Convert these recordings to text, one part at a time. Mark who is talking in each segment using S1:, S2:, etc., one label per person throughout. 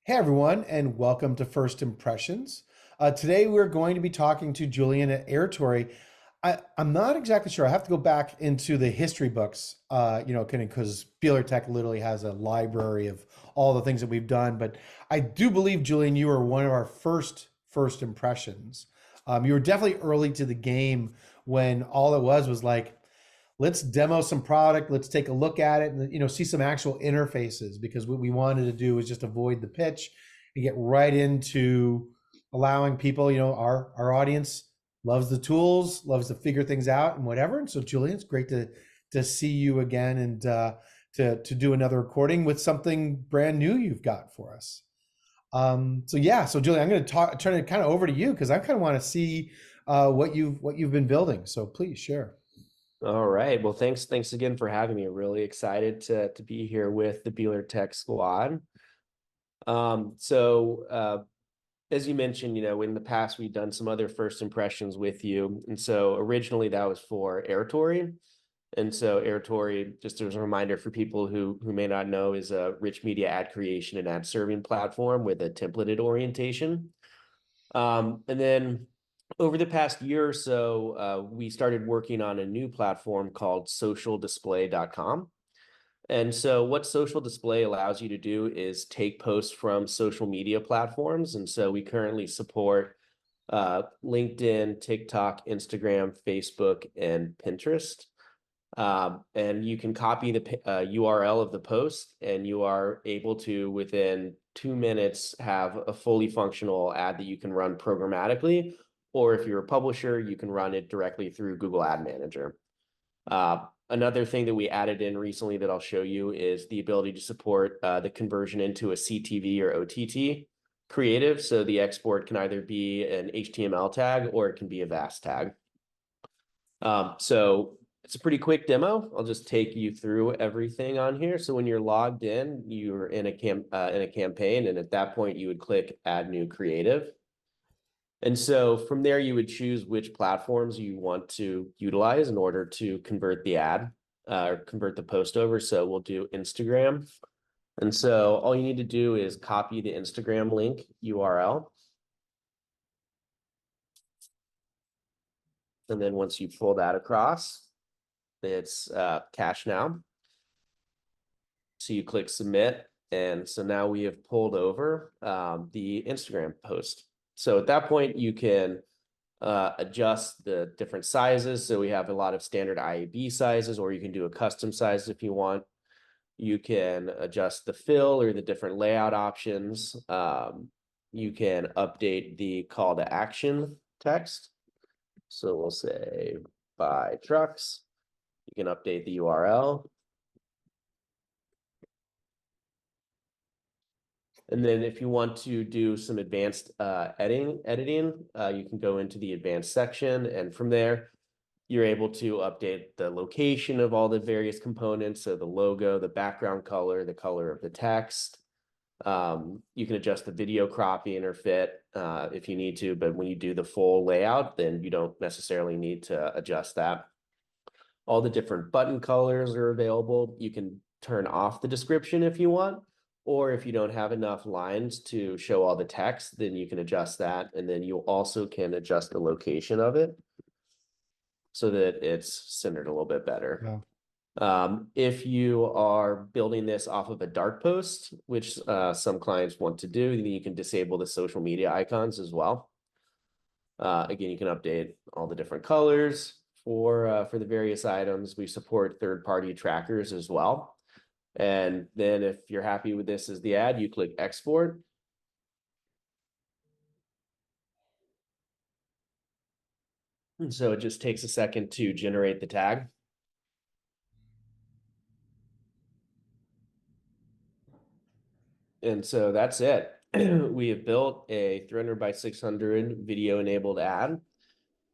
S1: Hey everyone, and welcome to First Impressions. Today we're going to be talking to Julian at Airtory. I'm not exactly sure. I have to go back into the history books, because Beeler.Tech literally has a library of all the things that we've done. But I do believe, Julian, you were one of our first impressions. You were definitely early to the game when all it was like, let's demo some product, let's take a look at it, and see some actual interfaces, because what we wanted to do is just avoid the pitch and get right into allowing people, our audience loves the tools, loves to figure things out and whatever. And so Julian, it's great to see you again, and to do another recording with something brand new you've got for us. So Julian, I'm going to turn it kind of over to you, because I kind of want to see what you've been building, so please share.
S2: All right. Well, thanks again for having me. Really excited to be here with the Beeler.Tech squad. As you mentioned, in the past we've done some other first impressions with you, and so originally that was for Airtory. And so Airtory, just as a reminder for people who may not know, is a rich media ad creation and ad serving platform with a templated orientation. And then over the past year or so, we started working on a new platform called socialdisplay.com. And so what Social Display allows you to do is take posts from social media platforms. And so we currently support LinkedIn, TikTok, Instagram, Facebook, and Pinterest. And you can copy the URL of the post, and you are able to, within 2 minutes, have a fully functional ad that you can run programmatically. Or if you're a publisher, you can run it directly through Google Ad Manager. Another thing that we added in recently that I'll show you is the ability to support the conversion into a CTV or OTT creative. So the export can either be an HTML tag or it can be a VAS tag. So it's a pretty quick demo. I'll just take you through everything on here. So when you're logged in, you're in a campaign, and at that point you would click Add New Creative. And so from there, you would choose which platforms you want to utilize in order to convert the ad or convert the post over. So we'll do Instagram. And so all you need to do is copy the Instagram link URL. And then once you pull that across, it's cache now. So you click submit. And so now we have pulled over the Instagram post. So at that point, you can adjust the different sizes. So we have a lot of standard IAB sizes, or you can do a custom size if you want. You can adjust the fill or the different layout options. You can update the call to action text. So we'll say buy trucks. You can update the URL. And then if you want to do some advanced editing, you can go into the advanced section. And from there, you're able to update the location of all the various components. So the logo, the background color, the color of the text. You can adjust the video cropping or fit if you need to. But when you do the full layout, then you don't necessarily need to adjust that. All the different button colors are available. You can turn off the description if you want. Or if you don't have enough lines to show all the text, then you can adjust that. And then you also can adjust the location of it so that it's centered a little bit better.
S1: Yeah.
S2: If you are building this off of a dark post, which some clients want to do, then you can disable the social media icons as well. Again, you can update all the different colors for the various items. We support third-party trackers as well. And then if you're happy with this as the ad, you click export. And so it just takes a second to generate the tag. And so that's it. We have built a 300 by 600 video enabled ad.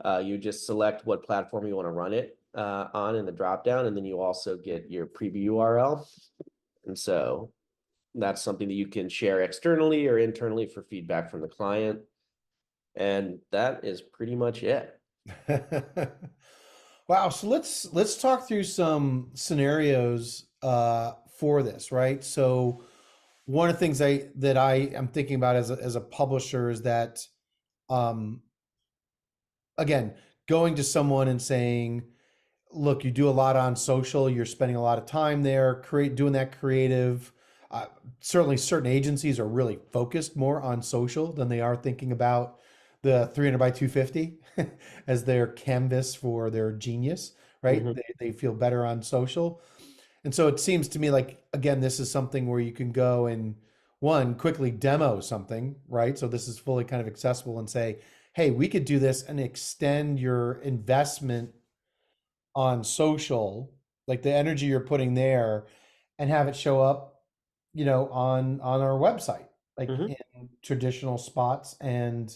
S2: You just select what platform you want to run it on in the dropdown, and then you also get your preview URL. And so that's something that you can share externally or internally for feedback from the client. And that is pretty much it.
S1: Wow. So let's talk through some scenarios for this, right? So one of the things I am thinking about as a publisher is that, um, again, going to someone and saying, look, you do a lot on social. You're spending a lot of time there, doing that creative. Uh, Certainly, certain agencies are really focused more on social than they are thinking about the 300 by 250 as their canvas for their genius, right?
S2: Hmm.
S1: They feel better on social. And so it seems to me like, again, this is something where you can go and one, quickly demo something, right? So this is fully kind of accessible and say, hey, we could do this and extend your investment on social, like the energy you're putting there, and have it show up, on our website, like
S2: Hmm.
S1: in traditional spots. And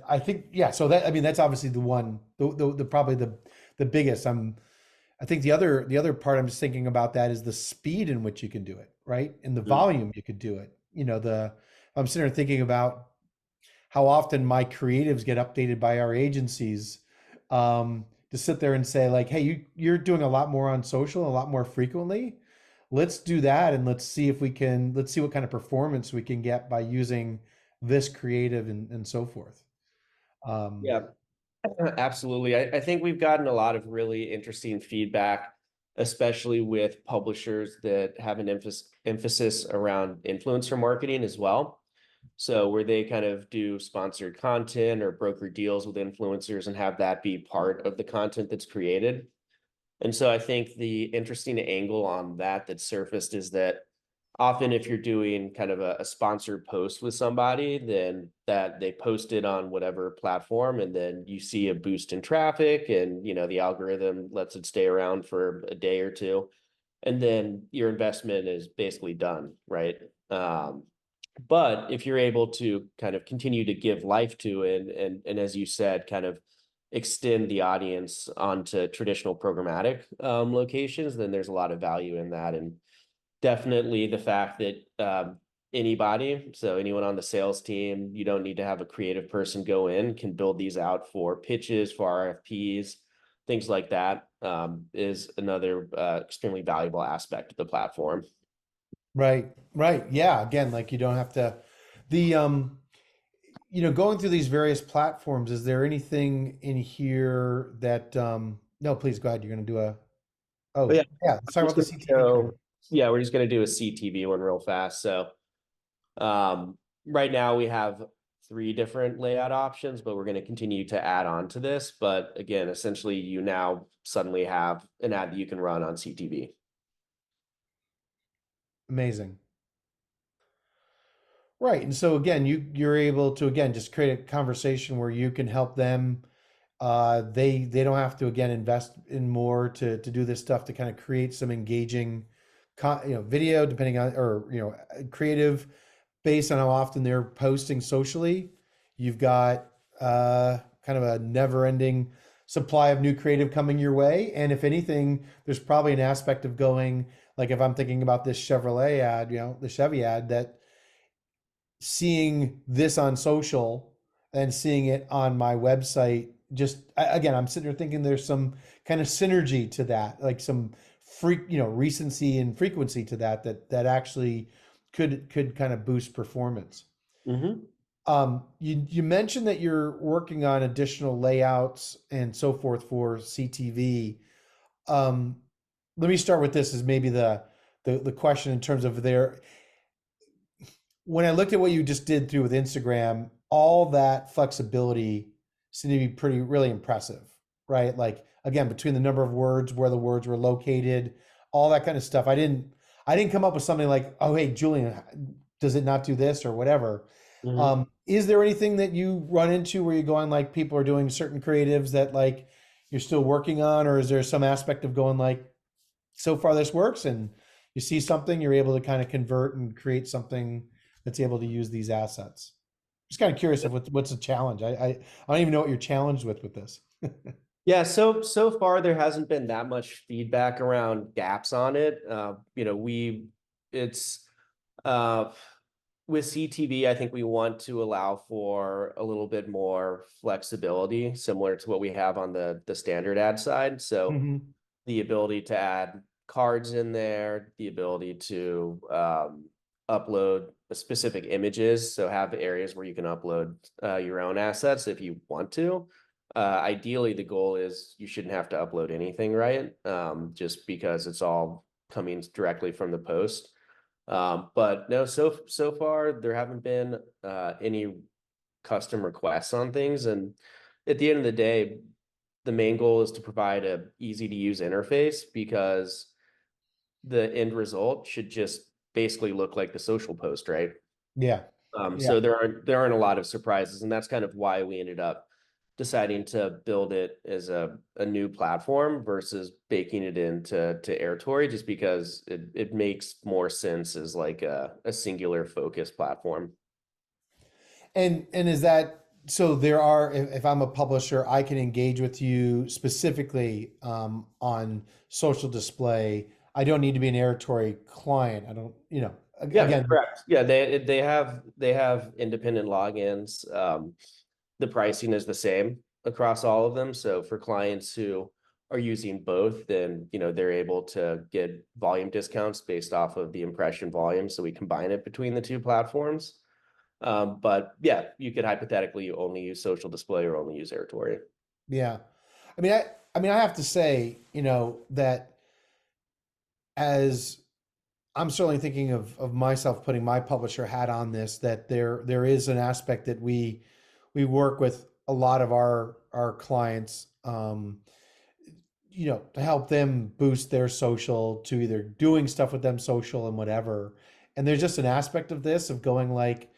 S1: I think, yeah, so that, I mean, that's obviously the one, the probably the biggest. I think the other part I'm just thinking about that is the speed in which you can do it, right? And the volume you could do it. I'm sitting there thinking about how often my creatives get updated by our agencies, to sit there and say like, hey, you're doing a lot more on social, a lot more frequently. Let's do that, and let's see what kind of performance we can get by using this creative and so forth. Um,
S2: Yeah, absolutely. I think we've gotten a lot of really interesting feedback, especially with publishers that have an emphasis around influencer marketing as well. So where they kind of do sponsored content or broker deals with influencers and have that be part of the content that's created. And so I think the interesting angle on that surfaced is that often if you're doing kind of a sponsored post with somebody, then that they post it on whatever platform, and then you see a boost in traffic, and the algorithm lets it stay around for a day or two, and then your investment is basically done, right? But if you're able to kind of continue to give life to it, and as you said, kind of extend the audience onto traditional programmatic locations, then there's a lot of value in that. And definitely the fact that anybody, so anyone on the sales team, you don't need to have a creative person go in, can build these out for pitches, for RFPs, things like that, is another extremely valuable aspect of the platform.
S1: right, right, yeah. Again, like you don't have to. The going through these various platforms, is there anything in here that no, please go ahead. You're going to do a
S2: But yeah,
S1: oh yeah, let's talk
S2: I'm
S1: about
S2: just
S1: the
S2: gonna
S1: CTV creative.
S2: go, yeah, we're just gonna do a CTV one real fast. So right now we have three different layout options, but we're going to continue to add on to this. But again, essentially, you now suddenly have an ad that you can run on CTV.
S1: Amazing. Right. And so again, you're able to again just create a conversation where you can help them. They don't have to again invest in more to do this stuff, to kind of create some engaging video, depending on, or creative, based on how often they're posting socially. You've got kind of a never-ending supply of new creative coming your way. And if anything, there's probably an aspect of going, like if I'm thinking about this Chevrolet ad, the Chevy ad, that seeing this on social and seeing it on my website, just again, I'm sitting there thinking there's some kind of synergy to that, like some recency and frequency to that actually could kind of boost performance.
S2: Mm-hmm.
S1: You mentioned that you're working on additional layouts and so forth for CTV. um, Let me start with this as maybe the question in terms of their, when I looked at what you just did through with Instagram, all that flexibility seemed to be really impressive, right? Like again, between the number of words, where the words were located, all that kind of stuff. I didn't come up with something like, oh hey, Julian, does it not do this or whatever?
S2: Mm-hmm.
S1: Is there anything that you run into where you go on, like people are doing certain creatives that like you're still working on, or is there some aspect of going like, so far this works, and you see something, you're able to kind of convert and create something that's able to use these assets? Just kind of curious of what's the challenge. I don't even know what you're challenged with this.
S2: Yeah, so far there hasn't been that much feedback around gaps on it. It's uh with CTV, I think we want to allow for a little bit more flexibility, similar to what we have on the standard ad side. So
S1: Hmm.
S2: the ability to add cards in there, the ability to upload specific images. So have areas where you can upload your own assets if you want to. Ideally, the goal is you shouldn't have to upload anything, right? Just because it's all coming directly from the post. But no, so far there haven't been any custom requests on things. And at the end of the day, the main goal is to provide a easy to use interface because the end result should just basically look like the social post, right?
S1: Yeah. Yeah.
S2: So there aren't a lot of surprises, and that's kind of why we ended up deciding to build it as a new platform versus baking it into Airtory, just because it makes more sense as like a singular focus platform.
S1: And is that so? There are, if I'm a publisher, I can engage with you specifically on social display. I don't need to be an Airtory client. I don't,
S2: Yeah,
S1: again,
S2: correct. Yeah, they have independent logins. The pricing is the same across all of them. So for clients who are using both, then they're able to get volume discounts based off of the impression volume. So we combine it between the two platforms. But yeah, you could hypothetically only use social display or only use Airtory.
S1: yeah. I mean, I have to say, that as I'm certainly thinking of myself putting my publisher hat on this, that there is an aspect that we work with a lot of our clients, to help them boost their social, to either doing stuff with them social and whatever. And there's just an aspect of this of going like,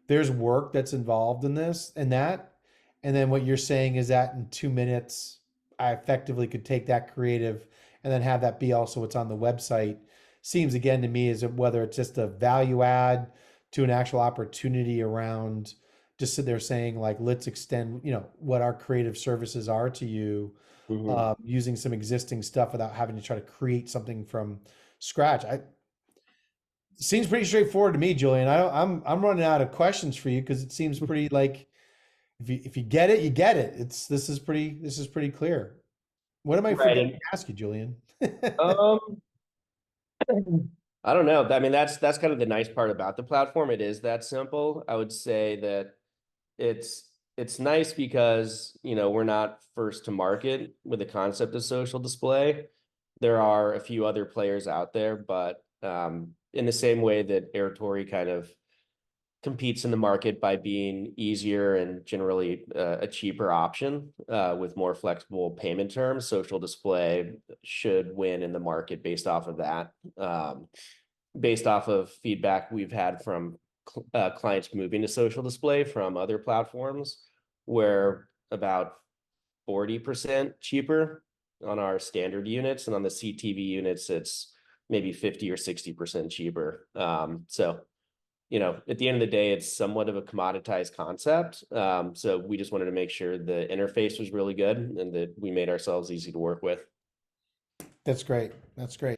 S1: there's work that's involved in this and that. And then what you're saying is that in 2 minutes, I effectively could take that creative and then have that be also what's on the website. Seems again to me as if whether it's just a value add to an actual opportunity around just sit there saying like, let's extend, what our creative services are to you,
S2: Mhm.
S1: using some existing stuff without having to try to create something from scratch. I Seems pretty straightforward to me, Julian. I'm running out of questions for you because it seems pretty like if you get it, you get it. This is pretty clear. What am I
S2: Right.
S1: forgetting
S2: And
S1: to ask you, Julian?
S2: um, I don't know. I mean, that's kind of the nice part about the platform. It is that simple. I would say that it's nice because we're not first to market with the concept of social display. There are a few other players out there, but in the same way that Airtory kind of competes in the market by being easier and generally a cheaper option with more flexible payment terms, social display should win in the market based off of that. Based off of feedback we've had from clients moving to social display from other platforms, where about 40% cheaper on our standard units, and on the CTV units, it's maybe 50 or 60% cheaper. So, at the end of the day, it's somewhat of a commoditized concept. So we just wanted to make sure the interface was really good and that we made ourselves easy to work with.
S1: That's great. That's great.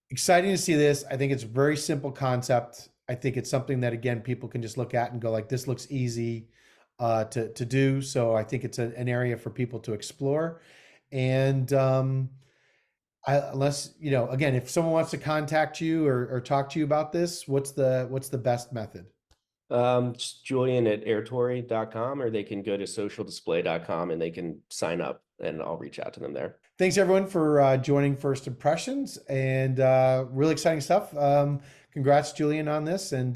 S1: Exciting to see this. I think it's a very simple concept. I think it's something that again people can just look at and go like, this looks easy to do. So I think it's an area for people to explore. And unless again, if someone wants to contact you or talk to you about this, what's the best method?
S2: Just Julian at airtory.com, or they can go to socialdisplay.com and they can sign up and I'll reach out to them there.
S1: Thanks everyone for joining First Impressions and really exciting stuff. Congrats, Julian, on this, and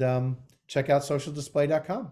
S1: check out socialdisplay.com.